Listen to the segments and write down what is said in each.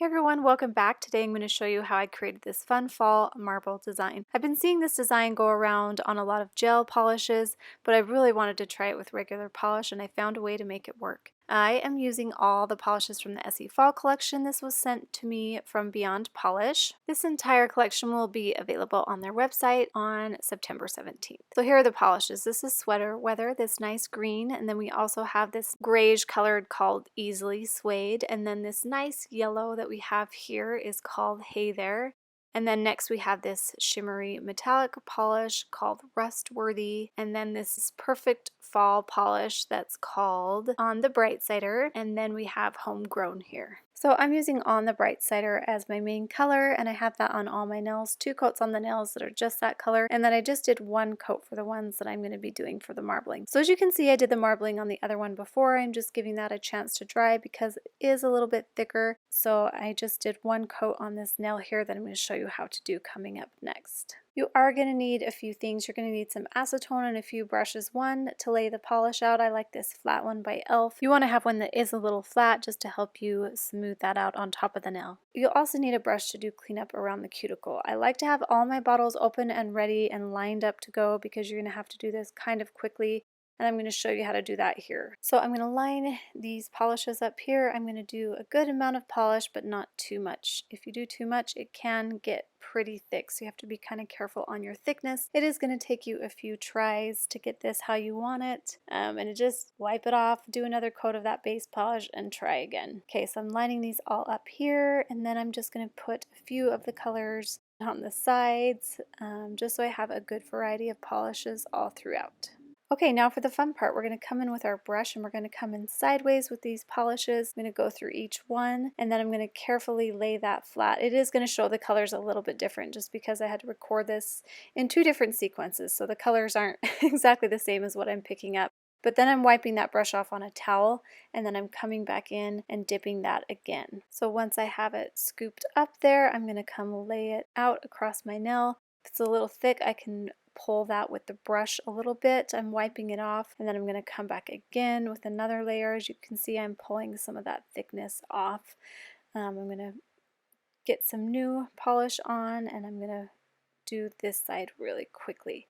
Hey everyone, welcome back. Today I'm going to show you how I created this fun fall marble design. I've been seeing this design go around on a lot of gel polishes, but I really wanted to try it with regular polish and I found a way to make it work. I am using all the polishes from the Essie Fall collection. This was sent to me from Beyond Polish. This entire collection will be available on their website on September 17th. So here are the polishes. This is Sweater Weather, this nice green, and then we also have this grayish colored called Easily Suede, and then this nice yellow that we have here is called Hey There. And then next we have this shimmery metallic polish called Rustworthy. And then this is perfect fall polish that's called On the Bright Cider. And then we have Homegrown here. So I'm using On the Bright Cider as my main color, and I have that on all my nails. 2 coats on the nails that are just that color, and then I just did 1 coat for the ones that I'm going to be doing for the marbling. So as you can see, I did the marbling on the other one before. I'm just giving that a chance to dry because it is a little bit thicker. So I just did 1 coat on this nail here that I'm going to show you how to do coming up next. You are going to need a few things. You're going to need some acetone and a few brushes. One to lay the polish out. I like this flat one by e.l.f. You want to have one that is a little flat just to help you smooth that out on top of the nail. You'll also need a brush to do cleanup around the cuticle. I like to have all my bottles open and ready and lined up to go because you're going to have to do this kind of quickly. And I'm going to show you how to do that here. So I'm going to line these polishes up here. I'm going to do a good amount of polish, but not too much. If you do too much, it can get pretty thick, so you have to be kind of careful on your thickness. It is going to take you a few tries to get this how you want it, and just wipe it off, do another coat of that base polish, and try again. Okay, so I'm lining these all up here, and then I'm just going to put a few of the colors on the sides, just so I have a good variety of polishes all throughout. Okay, now for the fun part, we're going to come in with our brush and we're going to come in sideways with these polishes. I'm going to go through each one and then I'm going to carefully lay that flat. It is going to show the colors a little bit different just because I had to record this in 2 different sequences, so the colors aren't exactly the same as what I'm picking up. But then I'm wiping that brush off on a towel and then I'm coming back in and dipping that again. So once I have it scooped up there, I'm going to come lay it out across my nail. If it's a little thick, I can pull that with the brush a little bit. I'm wiping it off and then I'm going to come back again with another layer. As you can see, I'm pulling some of that thickness off. I'm going to get some new polish on and I'm going to do this side really quickly.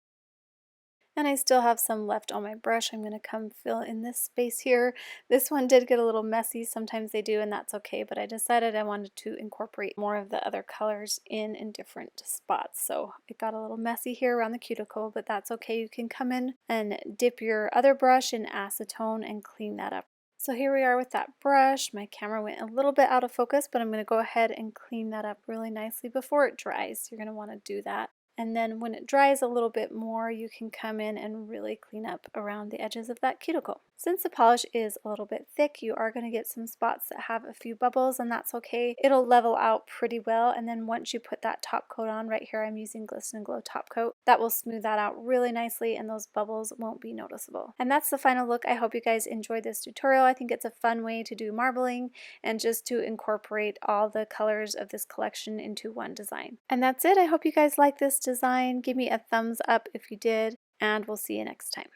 And I still have some left on my brush. I'm going to come fill in this space here. This one did get a little messy. Sometimes they do, and that's okay, but I decided I wanted to incorporate more of the other colors in different spots. So it got a little messy here around the cuticle, but that's okay. You can come in and dip your other brush in acetone and clean that up. So here we are with that brush. My camera went a little bit out of focus, but I'm going to go ahead and clean that up really nicely before it dries. You're going to want to do that. And then when it dries a little bit more, you can come in and really clean up around the edges of that cuticle. Since the polish is a little bit thick, you are going to get some spots that have a few bubbles, and that's okay. It'll level out pretty well, and then once you put that top coat on, right here I'm using Glisten and Glow top coat, that will smooth that out really nicely and those bubbles won't be noticeable. And that's the final look. I hope you guys enjoyed this tutorial. I think it's a fun way to do marbling and just to incorporate all the colors of this collection into one design. And that's it. I hope you guys like this design. Give me a thumbs up if you did, and we'll see you next time.